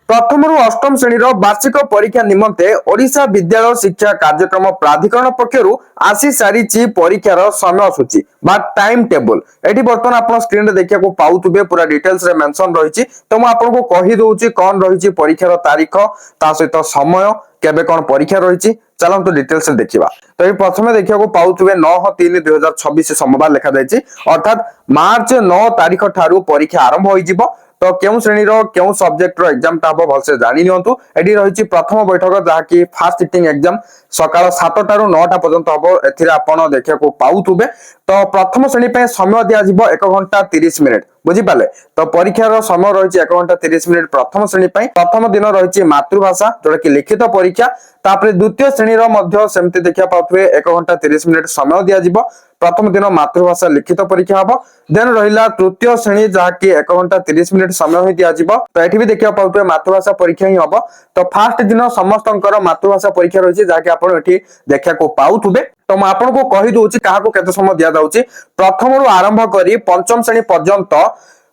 प्रथम रु अष्टम श्रेणी वार्षिक परीक्षा निमंते ओडिशा विद्यालय शिक्षा कार्यक्रम प्राधिकरण पक्षरु आसी सारी परीक्षार समय सूची बा टाइम टेबल एठी बर्तमान आपण स्क्रीन रे देखिया को पाउतबे पूरा डिटेल्स रे मेंशन रहिछि तो म आपन को कहि दउछि कोन रहिछि परीक्षार तारीख ता सहित समय केबे कोन परीक्षा रहिछि चलंतु डिटेल्स देखिबा। तो ये प्रथमे देखिया को पाउतबे 9/3/2026 सोमवार लिखा जायछि अर्थात मार्च 9 तारीख ठारू परीक्षा आरंभ होई जिवो। तो केउ श्रेणी रो केउ सब्जेक्ट रो एग्जाम ता हबो भलसे जानि नियंतु। एडी रहिछि प्रथम बैठक जहा कि फास्ट सिटिंग एग्जाम सकाळ 7 टारू 9 टा पर्यंत हबो। एथिरे आपण देखिया को पाउतबे तो प्रथम श्रेणी पे समय दिया जिवो 1 घंटा 30 मिनिट बुझी पाले। तो परीक्षार समय रहिछि 1 घंटा 30 मिनिट प्रथम श्रेणी पे। प्रथम दिन रहिछि मातृभाषा जोटा कि लिखित परीक्षा तापरे द्वितीय श्रेणी रो मध्य सेमति देखिया पाउतबे 1 घंटा 30 मिनिट समय दिया जिवो। प्रथम दिन मातृभाषा लिखित परीक्षा हबो। देन रहिला तृतीय श्रेणी जहा कि 1 घंटा 30 मिनिट समय ही दिया जिवो। तो एठी भी देखिया पाउतबे मातृभाषा परीक्षा ही हबो। तो फास्ट दिन समस्तंकर मातृभाषा परीक्षा रहिछि जहा कि आपण एठी देखिया को पाउतबे। तो मैं आपन को कहि दउछि काहा को केते समय दिया जाउछि। प्रथम रु आरंभ करी पंचम श्रेणी पर्यंत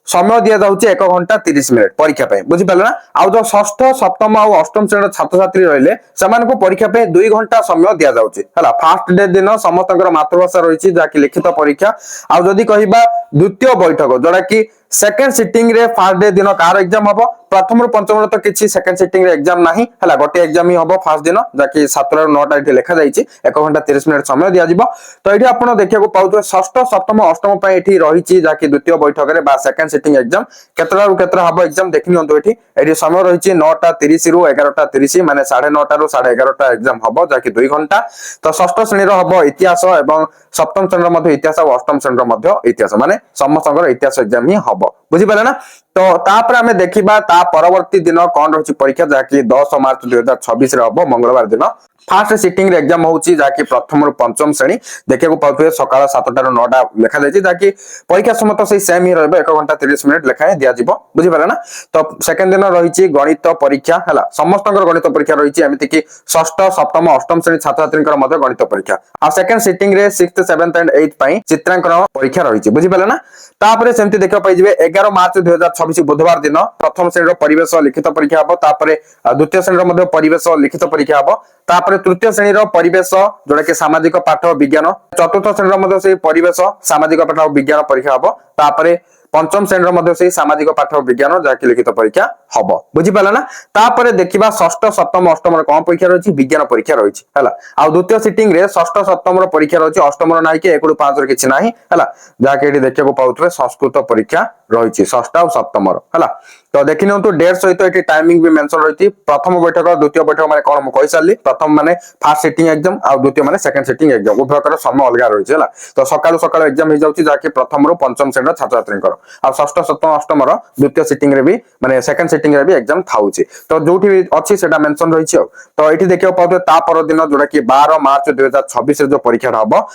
समय दिया जाउछि 1 घंटा 30 मिनिट परीक्षा पे बुझि पाले ना। आ जो षष्ठ सप्तम आ अष्टम श्रेणी छात्र छात्री रहले समान को परीक्षा पे 2 घंटा समय दिया जाउछि हला। फर्स्ट डे दिन समस्तकर मातृभाषा रहिछि जाकि लिखित परीक्षा। आ जदी कहिबा द्वितीय बैठक जोडा कि सेकंड सिटिंग रे फर्स्ट डे दिन कार एग्जाम हबो। प्रथम रु पंचम रे तो किछि सेकंड सिटिंग रे एग्जाम नाही हला। गोटे एग्जाम ही हबो फर्स्ट दिन जाकि 7 रु 9 टा इथे लिखा जाइछि 1 घंटा 30 मिनिट समय दिया जिवो। तो एठी आपण देखिया को पाउतो षष्ठ सप्तम अष्टम पे एठी रहिछि जाकि द्वितीय बैठक रे बा सेकंड सिटिंग एग्जाम केतरा रु केतरा हबो एग्जाम देखि नियंतो। एठी समय रहिछि 9:30 रु 11:30 माने 9:30 रु 11:30 एग्जाम हबो जाकि 2 घंटा। तो षष्ठ श्रेणी रो हबो इतिहास एवं सप्तम श्रेणी रो मध्ये इतिहास और अष्टम श्रेणी रो मध्ये इतिहास माने समस्तकर इतिहास एग्जाम ही हबो बुझि पाले ना। तो तापर हमें देखिबा ता परवर्ती दिन कोन रहिछि परीक्षा जाकि 10 मार्च 2026 रे हबो मंगलवार दिन फास्ट सिटिंग रे एग्जाम होउछि जाकि प्रथम रु पंचम श्रेणी देखिया को पाउतबे सकाळ 7 टा रु 9 टा लिखा जायछि जाकि परीक्षा समय तो सही सेम ही रहबो 1 घंटा 30 मिनिट लेखाए दिया जिवो बुझि पाले ना। तो सेकंड दिन रहिछि गणित परीक्षा हला समस्तकर गणित परीक्षा रहिछि एमिति कि षष्ठ सप्तम अष्टम श्रेणी छात्र छात्रीकर मध्ये गणित परीक्षा। आ सेकंड सिटिंग रे 6th 7th एंड 8th पई चित्रांकन परीक्षा रहिछि बुझि पाले ना। तापरे सेमति देखा पाइ जिवे 11 मार्च 2026 बुधवार दिन प्रथम श्रेणी रो परिवेश लिखित परीक्षा हबो। तापरे द्वितीय श्रेणी रो मध्ये परिवेश लिखित परीक्षा हबो। तापरे तृतीय श्रेणी रो परिवेश जोडा कि सामाजिक पाठ विज्ञान। चतुर्थ श्रेणी रो मध्ये से परिवेश सामाजिक पाठ और विज्ञान परीक्षा हबो। तापरे पंचम श्रेणी रो मध्ये से सामाजिक पाठ और विज्ञान जाकि लिखित परीक्षा हबो बुझि पाला ना। तापरे देखिबा षष्ठ सप्तम अष्टम रो कोन परीक्षा रहिछि विज्ञान परीक्षा रहिछि हला। आ द्वितीय सिटिंग रे षष्ठ सप्तम रो परीक्षा रहिछि अष्टम रो नाही कि 1 रु 5 रो किछि नाही हला जाकि एठी देखिया को पाउतबे संस्कृत परीक्षा रहिछि षष्ठ और सप्तम रो हला। तो देखि नियंतु डेट सहित एठी टाइमिंग भी मेंशन रहिछि। प्रथम बैठक द्वितीय बैठक माने कोन म कहि सारली। प्रथम माने फास्ट सिटिंग एग्जाम आ द्वितीय माने सेकंड सिटिंग एग्जाम उभयकर समय अलगा रहिछि हला। तो सकाळ सकाळ एग्जाम हे जाउछि जाकि प्रथम रु पंचम श्रेणी रो छात्र छात्रीकर आ षष्ठ सप्तम अष्टम रो द्वितीय सिटिंग रे भी माने सेकंड सिटिंग रे भी एग्जाम थाउछि। तो जोठी अछि सेटा मेंशन रहिछि। तो एठी देखियो पाउते ता पर दिन जोडा कि 12 मार्च 2026 रे जो परीक्षा हबो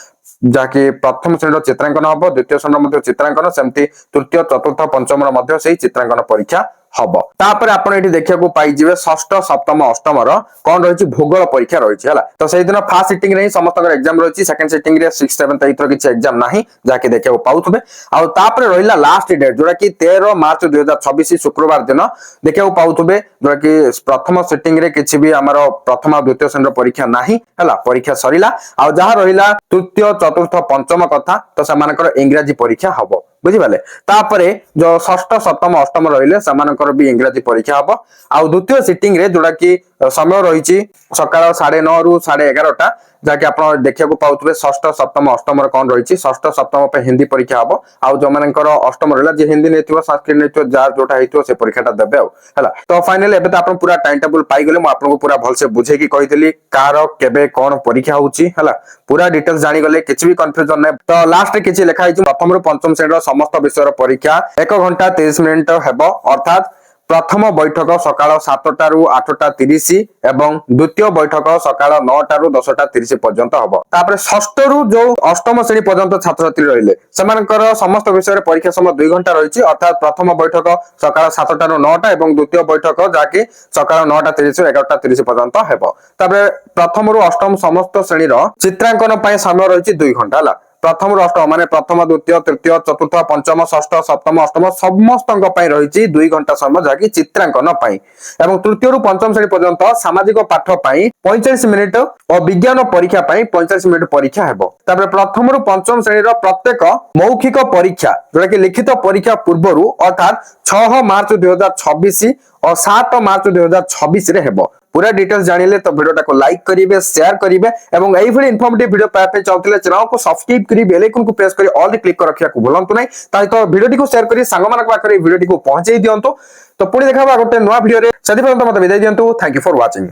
जाकि प्रथम श्रेणी चित्रांकन हबो। द्वितीय श्रेणी मध्ये चित्रांकन सेमति तृतीय चतुर्थ पंचम रो मध्ये सेही चित्रांकन परीक्षा हबो। तापर आपण एठी देखिया को पाइ जिवे षष्ठ सप्तम अष्टम रो कोन रहिछि भूगोल परीक्षा रहिछि हला। तो सेही दिन फास्ट सिटिंग रे समस्तकर एग्जाम रहिछि। सेकंड सिटिंग रे 6th 7th 8th रो किछि एग्जाम नाही जाकि देखिया को पाउतबे। आ तापर रहिला लास्ट डेट जोडा कि 13 मार्च 2026 शुक्रवार दिन देखिया को पाउतबे जोडा कि प्रथम सिटिंग रे किछि भी हमरो प्रथम और द्वितीय श्रेणी रो परीक्षा नाही हला। परीक्षा सरिला आ जहा रहिला तृतीय चतुर्थ पंचम कथा तो समानकर इंग्रजी परीक्षा हबो बुझि पाले। तापरे जो षष्ठ सप्तम अष्टम रहिले समानकर भी इंग्रजी परीक्षा हबो। आ द्वितीय सिटिंग रे जोडा कि समय रहिछि सकाळ 9:30 रु 11:30 जाकि आपण देखिया को पाउतबे षष्ठ सप्तम अष्टम रो कोन रहिछि। षष्ठ सप्तम पे हिंदी परीक्षा हबो। आ जो मानकर अष्टम रहला जे हिंदी नेथिबो संस्कृत नेथिबो जार जोटा हेतिबो से परीक्षाटा देबे हला। तो फाइनली एबे त आपण पूरा टाइम टेबल पाइ गेले। म आपन को पूरा भल से बुझे कि कहितली कार केबे कोन परीक्षा होउछि हला। पूरा डिटेल्स जानि गले किछि भी कंफ्यूजन नै। तो लास्ट रे किछि लिखा हिछि प्रथम रु पंचम श्रेणी रो समस्त विषय रो परीक्षा 1 घंटा 30 मिनिट हेबो। अर्थात प्रथम बैठक सकाळ 7 टा रु 8:30 एवं द्वितीय बैठक सकाळ 9 टा रु 10:30 पर्यंत हबो। तापर षष्ठ रु जो अष्टम श्रेणी पर्यंत छात्र छात्री रहिले समानकर समस्त विषय रे परीक्षा समय 2 घंटा रहिछि। अर्थात प्रथम बैठक सकाळ 7 टा रु 9 टा एवं द्वितीय बैठक जाकि सकाळ 9:30 रु 11:30 पर्यंत हेबो। तापर प्रथम रु अष्टम समस्त श्रेणी रो चित्रांकन पय समय रहिछि 2 घंटा हला। प्रथम रु अष्टम माने प्रथम द्वितीय तृतीय चतुर्थ पंचम षष्ठ सप्तम अष्टम समस्त रही 2 घंटा समय जहाँकि चित्रांकन एवं तृतीय रु पंचम श्रेणी पर्यंत सामाजिक पाठ 45 मिनिट और विज्ञान परीक्षा 45 मिनिट परीक्षा हेबो। तापर प्रथम रु पंचम श्रेणी प्रत्येक मौखिक परीक्षा जोटा कि लिखित परीक्षा पूर्व अर्थात 6 मार्च 2026 और 7 मार्च 2026 रे हेबो। पूरा डिटेल्स जानिले तो वीडियो को लाइक करिवे शेयर करिवे एवं एई भली इन्फॉर्मेटिव वीडियो पाए पे चाहतिले चैनल को सब्सक्राइब करी बेल आइकन को प्रेस करी ऑल द क्लिक कर रखिया को भूलंतु नै ताहि तो वीडियो को शेयर करी संग मानक पाखरे वीडियो को पहुंचाई दियंतो। तो पुणी देखा गोटे नुआ वीडियो रे सदी पर्यंत मते विदाई दियंतु। Thank you for watching.